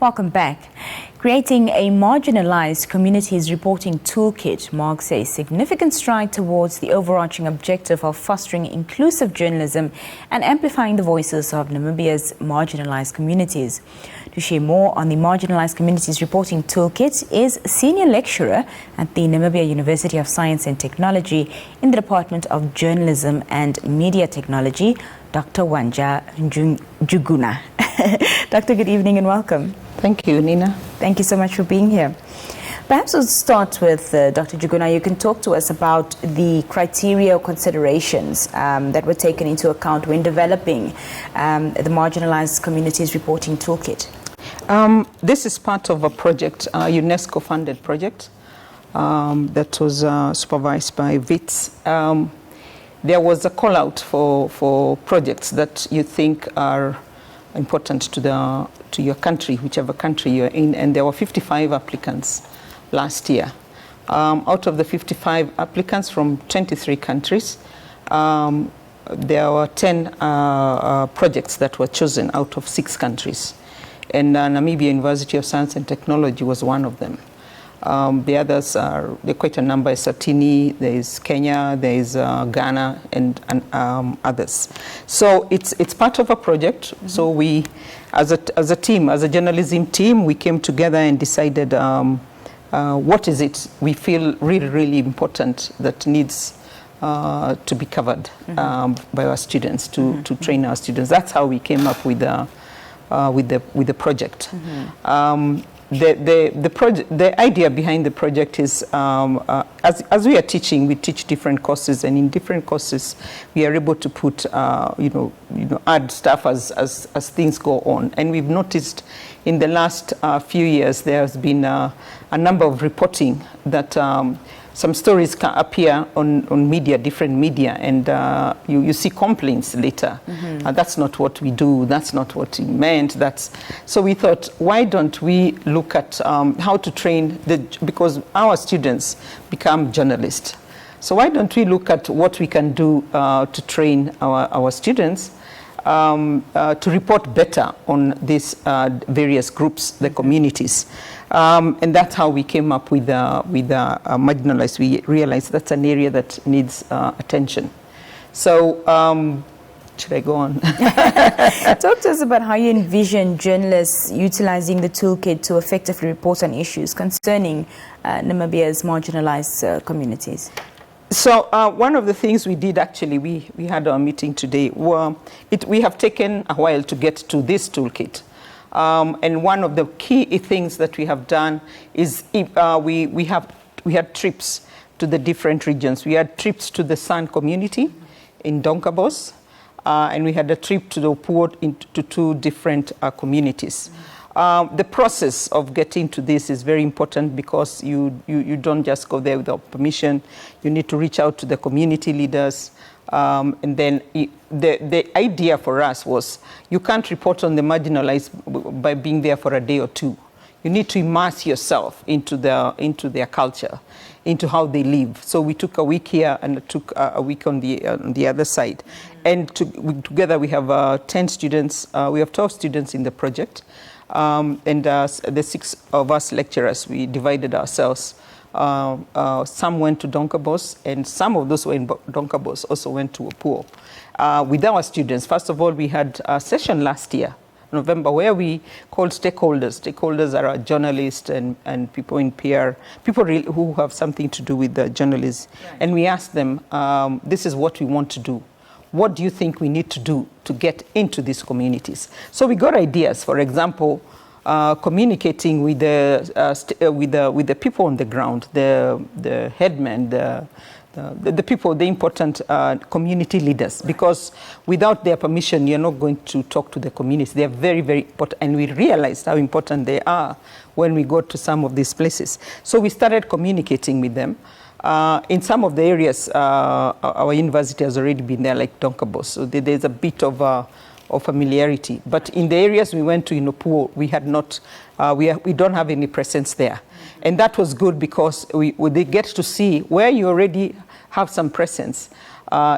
Welcome back. Creating a marginalized communities reporting toolkit marks a significant stride towards the overarching objective of fostering inclusive journalism and amplifying the voices of Namibia's marginalized communities. To share more on the Marginalized Communities Reporting Toolkit is Senior Lecturer at the Namibia University of Science and Technology in the Department of Journalism and Media Technology, Dr. Wanja Njuguna. Doctor, good evening and welcome. Thank you, Nina. Thank you so much for being here. Perhaps we'll start with Dr. Njuguna. You can talk to us about the criteria or considerations that were taken into account when developing the Marginalized Communities Reporting Toolkit. This is part of a project, a UNESCO-funded project that was supervised by WITS. There was a call out for projects that you think are important to your country, whichever country you're in, and there were 55 applicants last year. Out of the 55 applicants from 23 countries, there were 10 projects that were chosen out of 6 countries. And Namibia University of Science and Technology was one of them. The others are quite a number. Eswatini, there is Kenya, there is Ghana, and others. So it's part of a project. Mm-hmm. So we, as a team, as a journalism team, we came together and decided what is it we feel really important that needs to be covered by our students to train our students. That's how we came up with the project. Mm-hmm. The idea behind the project is as we are teaching, we teach different courses, and in different courses we are able to put add stuff as things go on. And we've noticed in the last few years there has been a number of reporting that some stories can appear on media, different media, and you see complaints later. Mm-hmm. That's not what we do, that's not what we meant. So we thought, why don't we look at how to train, because our students become journalists. So why don't we look at what we can do to train our students to report better on these various groups, the communities. And that's how we came up with marginalized. We realized that's an area that needs attention. So, should I go on? Talk to us about how you envision journalists utilizing the toolkit to effectively report on issues concerning Namibia's marginalized communities. So one of the things we did, actually, we had our meeting today. We have taken a while to get to this toolkit. And one of the key things that we have done is we had trips to the different regions. We had trips to the San community in Donkabos, and we had a trip to the Opuo to 2 different communities. The process of getting to this is very important because you don't just go there without permission. You need to reach out to the community leaders. And then the idea for us was you can't report on the marginalized by being there for a day or 2. You need to immerse yourself into their culture, into how they live. So we took a week here and took a week on the other side. And together we have 10 students. We have 12 students in the project. And the 6 of us lecturers, we divided ourselves. Some went to Donkabos, and some of those who were in Donkabos also went to Opuo. With our students, first of all, we had a session last year, November, where we called stakeholders. Stakeholders are journalists and people in PR, people who have something to do with the journalists. Right. And we asked them, this is what we want to do. What do you think we need to do to get into these communities? So we got ideas. For example, communicating with the people on the ground, the headmen, the people, the important community leaders, because without their permission, you're not going to talk to the communities. They are very, very important, and we realized how important they are when we go to some of these places. So we started communicating with them. In some of the areas, our university has already been there, like Donkabos, so there's a bit of familiarity. But in the areas we went to in Opuo, we had not, we don't have any presence there. And that was good because they get to see where you already have some presence,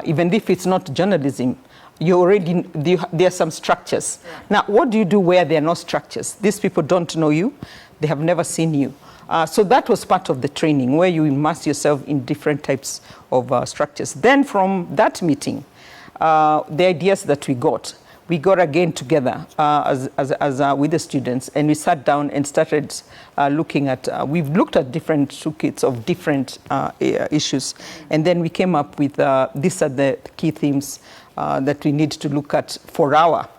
even if it's not journalism. there are some structures. Yeah. Now, what do you do where there are no structures? These people don't know you. They have never seen you. So that was part of the training, where you immerse yourself in different types of structures. Then from that meeting, the ideas that we got again together with the students, and we sat down and started looking at, we've looked at different toolkits of different issues, and then we came up with these are the key themes that we need to look at for our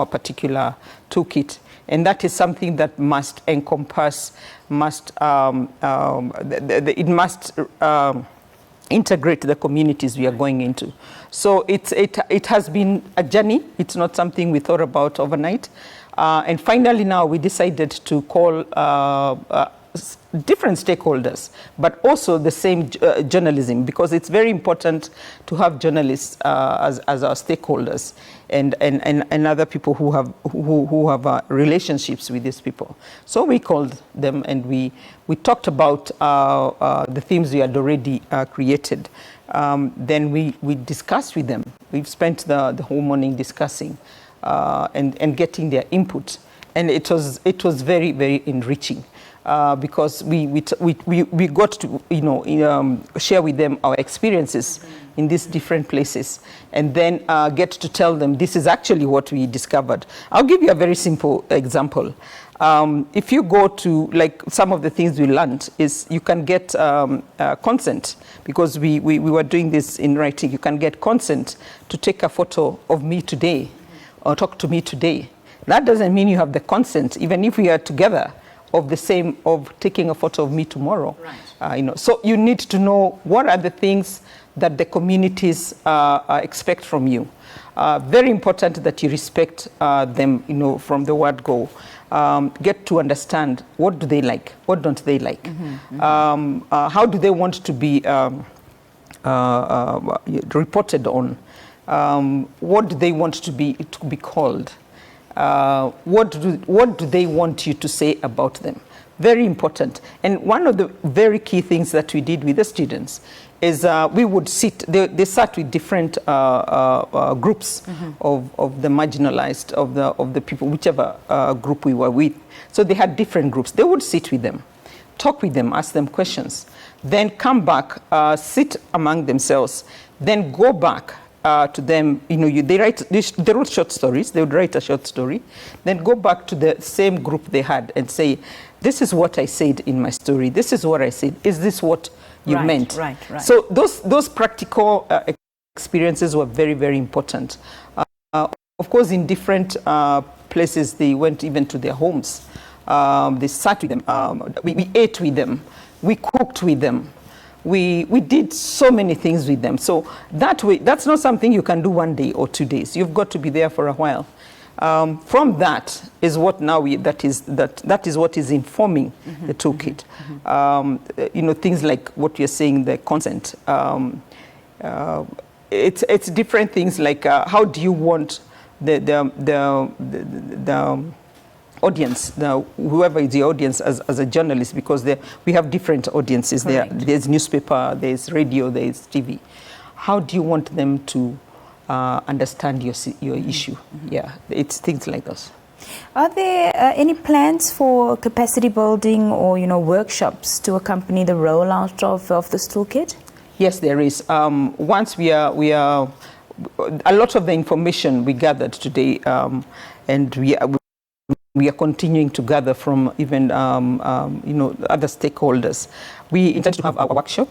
particular toolkit. And that is something that must encompass, it must integrate the communities we are going into. So it has been a journey. It's not something we thought about overnight. And finally now we decided to call different stakeholders, but also the same journalism, because it's very important to have journalists as our stakeholders and other people who have relationships with these people. So we called them and we talked about the themes we had already created. Then we discussed with them. We've spent the whole morning discussing and getting their input, and it was very, very enriching. Because we got to share with them our experiences in these different places, and then get to tell them this is actually what we discovered. I'll give you a very simple example. If you go to, like, some of the things we learned is you can get consent, because we were doing this in writing. You can get consent to take a photo of me today or talk to me today. That doesn't mean you have the consent, even if we are together, of taking a photo of me tomorrow. Right. So you need to know what are the things that the communities expect from you. Very important that you respect them, from the word go. Get to understand, what do they like, what don't they like, how do they want to be reported on, what do they want to be called. What do they want you to say about them? Very important. And one of the very key things that we did with the students is we would they sat with different groups of the marginalized, of the people, whichever group we were with. So they had different groups. They would sit with them, talk with them, ask them questions, then come back, sit among themselves, then go back to them. They wrote short stories. They would write a short story, then go back to the same group they had and say, this is what I said in my story. This is what I said. Is this what you meant? Right. So those practical experiences were very, very important. Of course, in different places, they went even to their homes. They sat with them. We ate with them. We cooked with them. We did so many things with them. So that way, that's not something you can do 1 day or 2 days. You've got to be there for a while. From that is what now that is what is informing the toolkit. Things like what you're saying, the consent. It's different things like how do you want the audience, whoever is the audience as a journalist, because we have different audiences. There's newspaper, there's radio, there's TV. How do you want them to understand your issue? Yeah, it's things like those. Are there any plans for capacity building or workshops to accompany the rollout of this toolkit? Yes, there is. Once we are a lot of the information we gathered today, and we are continuing to gather from even other stakeholders. We intend to have a workshop.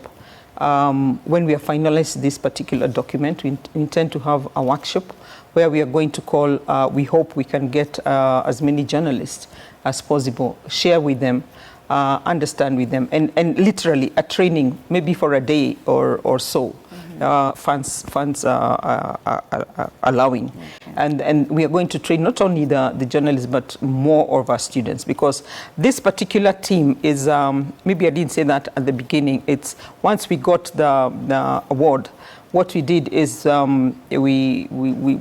When we have finalized this particular document, we intend to have a workshop where we are going to call, we hope we can get as many journalists as possible, share with them, understand with them, and literally a training, maybe for a day or so. Funds allowing. And we are going to train not only the journalists, but more of our students, because this particular team is, maybe I didn't say that at the beginning, it's once we got the award, what we did is we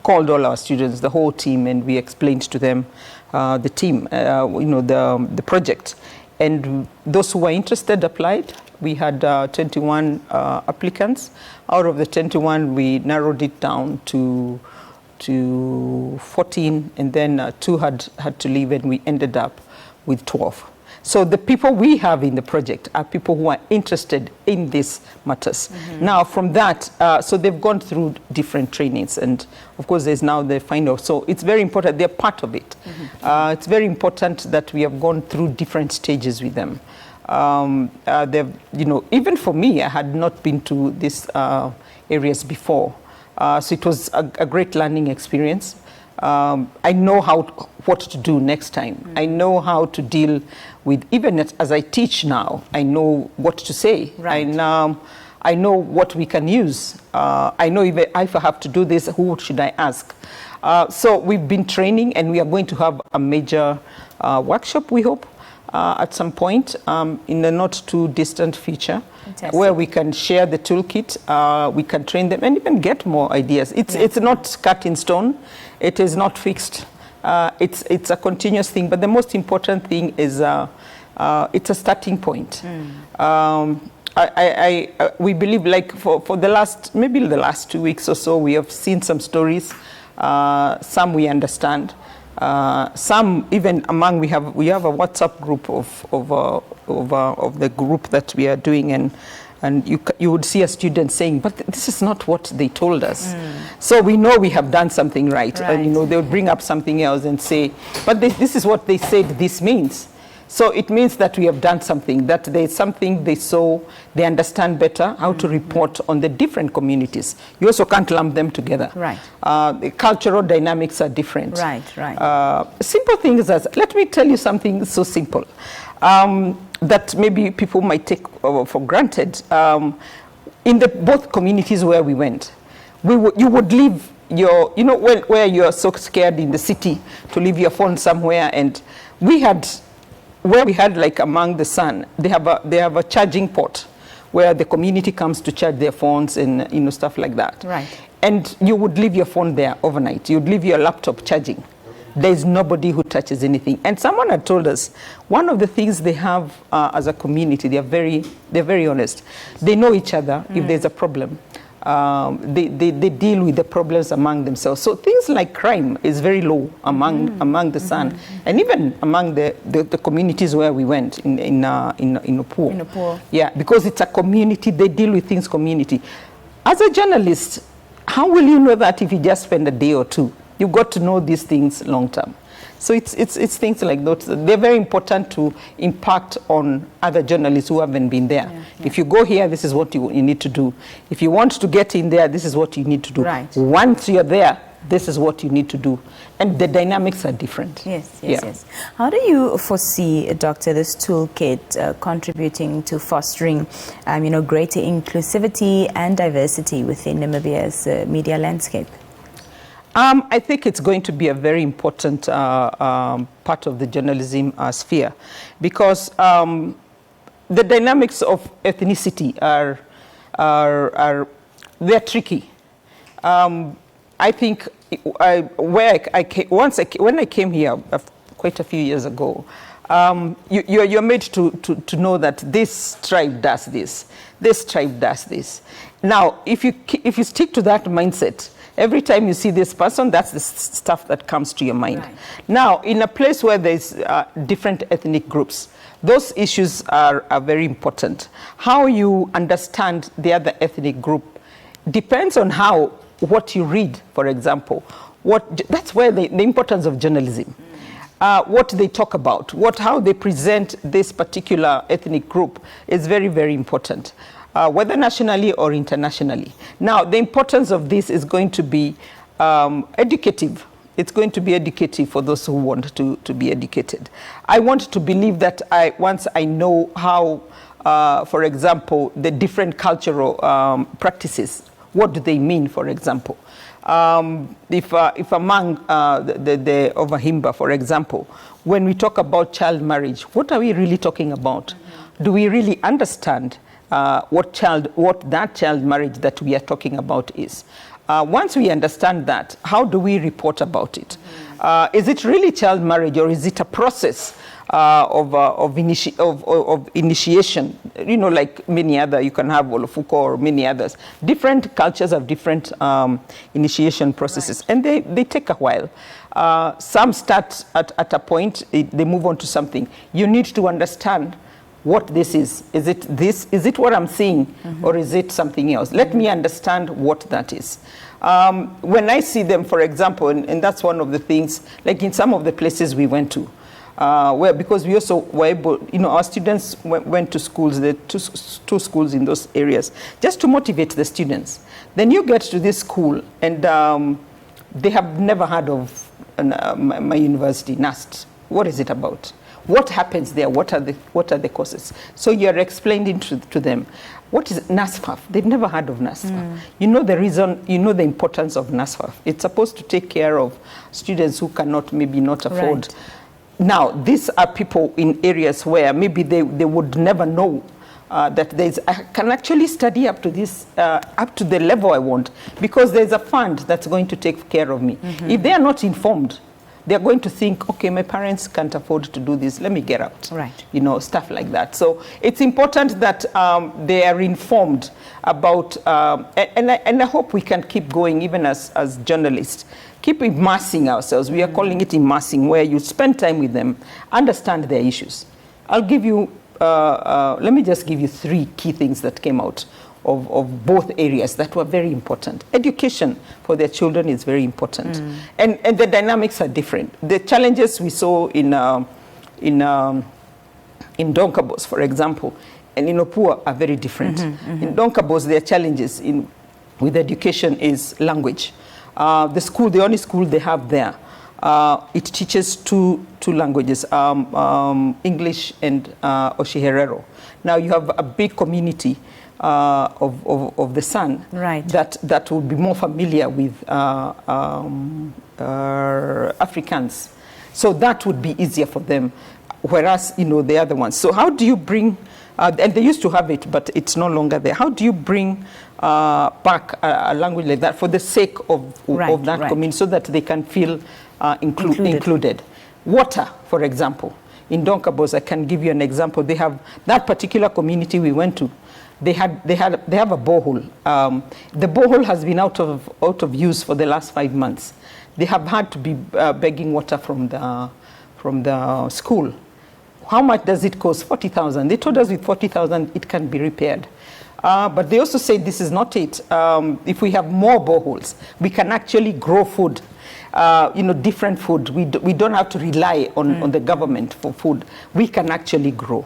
called all our students, the whole team, and we explained to them the team, the project. And those who were interested applied. We had 21 applicants. Out of the 21, we narrowed it down to 14, and then 2 had to leave, and we ended up with 12. So the people we have in the project are people who are interested in these matters. Now from that, so they've gone through different trainings, and of course there's now the final. So it's very important, they're part of it. It's very important that we have gone through different stages with them. Even for me, I had not been to these areas before. So it was a great learning experience. I know what to do next time. I know how to deal with, even as I teach now, I know what to say. Right. I know what we can use. I know if I have to do this, who should I ask? So we've been training, and we are going to have a major workshop, we hope, at some point in the not too distant future. Fantastic. Where we can share the toolkit, we can train them and even get more ideas. It's not cut in stone, it is not fixed. It's a continuous thing, but the most important thing is it's a starting point. We believe, like for maybe the last 2 weeks or so, we have seen some stories. Some we understand. Some even among we have a WhatsApp group of the group that we are doing, and you would see a student saying, but this is not what they told us. So we know we have done something right. And they would bring up something else and say, but this is what they said this means. So it means that we have done something, that there's something they saw, they understand better how to report on the different communities. You also can't lump them together. Right. The cultural dynamics are different. Right. Simple things as, let me tell you something so simple that maybe people might take for granted. In both communities where we went, you would leave your, where you're so scared in the city to leave your phone somewhere, and where we had like among the sun, they have a charging port where the community comes to charge their phones and stuff like that. Right. And you would leave your phone there overnight. You'd leave your laptop charging. There's nobody who touches anything. And someone had told us one of the things they have as a community, they're very honest. They know each other if there's a problem. They deal with the problems among themselves. So things like crime is very low among the San, and even among the communities where we went in Upur. Yeah, because it's a community. They deal with things community. As a journalist, how will you know that if you just spend a day or two? You've got to know these things long term. So it's things like those. They're very important to impact on other journalists who haven't been there. If you go here, this is what you need to do. If you want to get in there, this is what you need to do. Right. Once you're there, this is what you need to do. And the dynamics are different. Yes. How do you foresee, Doctor, this toolkit contributing to fostering, greater inclusivity and diversity within Namibia's media landscape? I think it's going to be a very important part of the journalism sphere, because the dynamics of ethnicity they're tricky. I think when I came here quite a few years ago, you're made to know that this tribe does this tribe does this. Now, if you stick to that mindset, every time you see this person, that's the stuff that comes to your mind. Right. Now, in a place where there's different ethnic groups, those issues are very important. How you understand the other ethnic group depends on what you read, for example. That's where the importance of journalism. What they talk about, how they present this particular ethnic group is very, very important. Whether nationally or internationally. Now, the importance of this is going to be educative. It's going to be educative for those who want to be educated. I want to believe that once I know how, for example, the different cultural practices, what do they mean, for example? If among the Overhimba, for example, when we talk about child marriage, what are we really talking about? Do we really understand what that child marriage that we are talking about is? Once we understand that, how do we report about it? Is it really child marriage, or is it a process of initiation? You know, like many other, you can have Olofuko or many others. Different cultures have different initiation processes, and they take a while. Some start at a point, they move on to something. You need to understand what this is. Is it this? Is it what I'm seeing, or is it something else? Let me understand what that is. When I see them, for example, and that's one of the things, like in some of the places we went to, where, because we also were able, you know, our students went to schools, the two schools in those areas, just to motivate the students. Then you get to this school, and they have never heard of my university, NAST. What is it about? What happens there? What are the courses? So you're explaining to them, what is NASFAF? They've never heard of NASFAF. You know the reason, you know the importance of NASFAF. It's supposed to take care of students who cannot, maybe not afford. Right. Now, these are people in areas where maybe they would never know that I can actually study up to this, up to the level I want, because there's a fund that's going to take care of me. If they are not informed, they're going to think, okay, my parents can't afford to do this, let me get out. Right. You know, stuff like that. So it's important that they are informed about, and I hope we can keep going, even as journalists, keep immersing ourselves. We are calling it immersing, where you spend time with them, understand their issues. I'll give you, let me just give you 3 key things that came out of both areas that were very important. Education for their children is very important. And the dynamics are different. The challenges we saw in Donkabos, for example, and in Opua are very different. In Donkabos, their challenges with education is language. The only school they have there, it teaches two languages, English and Oshiherero. Now you have a big community of the San, right, that will be more familiar with Afrikaans. So that would be easier for them, whereas, you know, the other ones. So how do you bring, and they used to have it, but it's no longer there. How do you bring back a language like that for the sake of that community, so that they can feel included? Water, for example. In Donkabos, I can give you an example. They have that particular community we went to. They have a borehole. The borehole has been out of use for the last 5 months. They have had to be begging water from the school. How much does it cost? 40,000. They told us with 40,000 it can be repaired. But they also say this is not it. If we have more boreholes, we can actually grow food. You know, different food. We don't have to rely on the government for food. We can actually grow.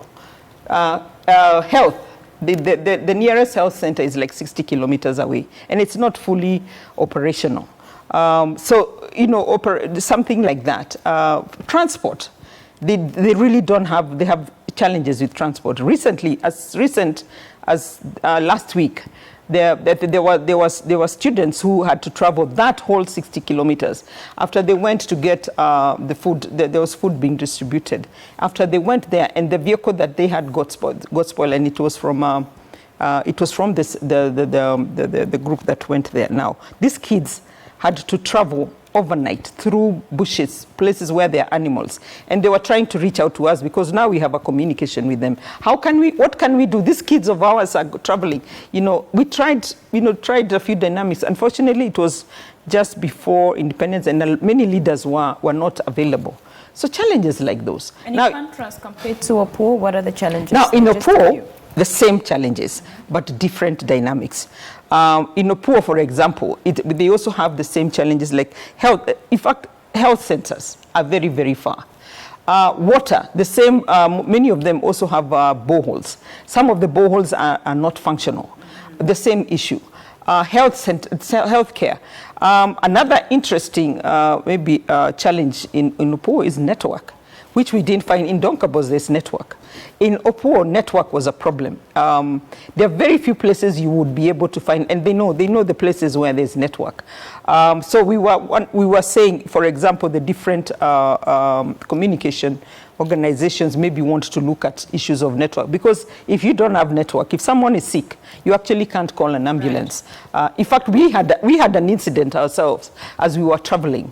Health. The nearest health center is like 60 kilometers away, and it's not fully operational. So, you know, something like that. Transport. They really don't have, they have challenges with transport. Recently, as recent as last week, there were students who had to travel that whole 60 kilometers. After they went to get the food, there was food being distributed. After they went there, and the vehicle that they had got spoiled, and it was from the group that went there. Now, these kids had to travel overnight through bushes, places where there are animals, and they were trying to reach out to us, because now we have a communication with them. What can we do? These kids of ours are traveling. You know, we tried a few dynamics. Unfortunately, it was just before independence, and many leaders were not available. So challenges like those. And in contrast, compared to Opua, what are the challenges? Now, in Opua, the same challenges, but different dynamics. In Opua, for example, they also have the same challenges, like health. In fact, health centers are very, very far. Water, the same. Many of them also have boreholes. Some of the boreholes are not functional. The same issue. Healthcare. Another interesting challenge in Opua is network, which we didn't find in Donkabos. There's network. In Opua, network was a problem. There are very few places you would be able to find, and they know the places where there's network. So we were saying, for example, the different communication organizations maybe want to look at issues of network, because if you don't have network, if someone is sick, you actually can't call an ambulance. Right. In fact, we had an incident ourselves as we were traveling,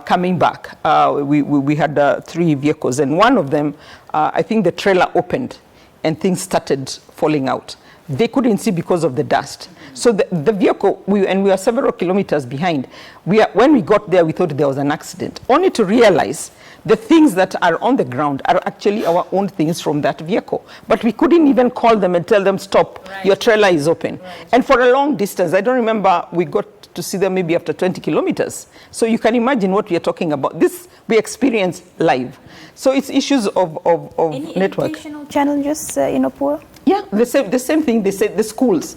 coming back. We had 3 vehicles, and one of them, I think the trailer opened and things started falling out. They couldn't see because of the dust. So the vehicle, we were several kilometers behind. When we got there, we thought there was an accident, only to realize the things that are on the ground are actually our own things from that vehicle. But we couldn't even call them and tell them, stop, right, your trailer is open. Right. And for a long distance, I don't remember, we got to see them maybe after 20 kilometers. So you can imagine what we are talking about. This we experience live. So it's issues of Any network. Educational challenges in Opua? Yeah, the same thing. They said the schools.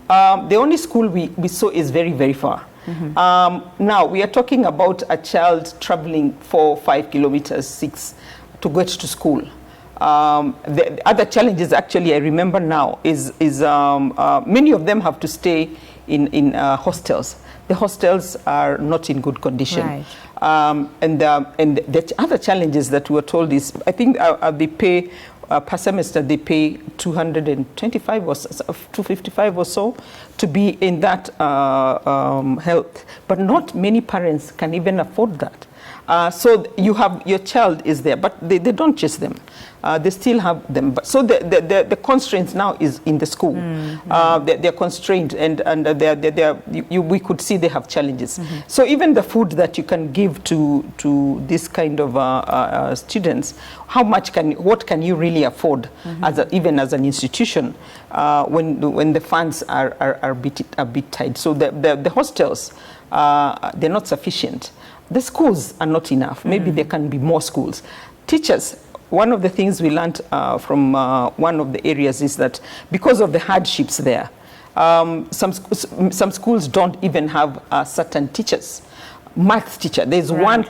The only school we saw is very, very far. Mm-hmm. Now, we are talking about a child traveling 4 or 5 kilometers, 6, to get to school. The other challenges, actually, I remember now, is many of them have to stay in hostels. The hostels are not in good condition. Right. And the other challenges that we were told is, I think they pay, per semester, they pay 225 or 255 or so to be in that health. But not many parents can even afford that. So you have, your child is there, but they don't chase them. They still have them. But so the constraints now is in the school. Mm-hmm. They're constrained, and we could see they have challenges. Mm-hmm. So even the food that you can give to this kind of students, what can you really afford, mm-hmm, even as an institution, when the funds are a bit tight? So the hostels, they're not sufficient. The schools are not enough. Maybe there can be more schools. Teachers, one of the things we learned from one of the areas is that because of the hardships there, some schools don't even have certain teachers. Math teacher. There's one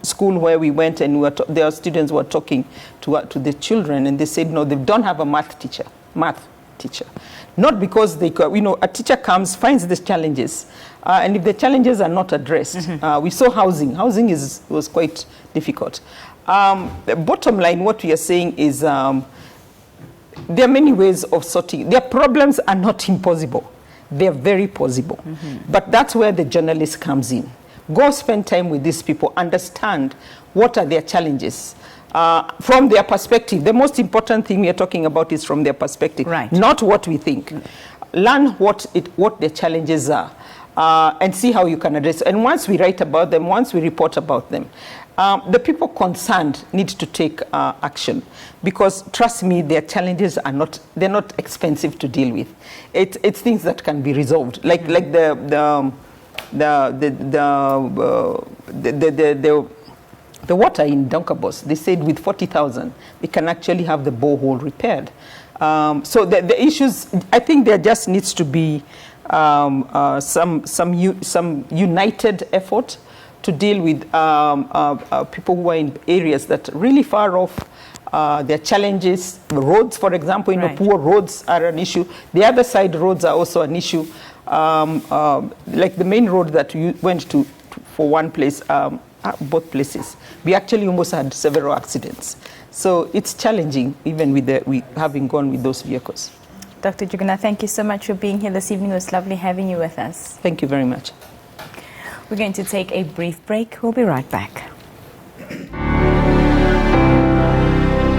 school where we went, and their students were talking to the children, and they said, no, they don't have a math teacher. Not because a teacher comes, finds the challenges, and if the challenges are not addressed, we saw housing. Housing was quite difficult. The bottom line, what we are saying is there are many ways of sorting. Their problems are not impossible. They're very possible. But that's where the journalist comes in. Go spend time with these people, understand what are their challenges. From their perspective, the most important thing we are talking about is from their perspective, right, not what we think. Learn what their challenges are, and see how you can address it. And once we write about them, once we report about them, the people concerned need to take action, because trust me, their challenges are not expensive to deal with. It's things that can be resolved, like the water in Donkabos. They said with 40,000, they can actually have the borehole repaired. So the issues, I think there just needs to be some united effort to deal with people who are in areas that are really far off. Their challenges, roads, for example, poor roads are an issue. The other side roads are also an issue. Like the main road that you went to for one place, both places, we actually almost had several accidents. So it's challenging, even with having gone with those vehicles. Dr. Juguna, thank you so much for being here this evening. It was lovely having you with us. Thank you very much. We're going to take a brief break. We'll be right back.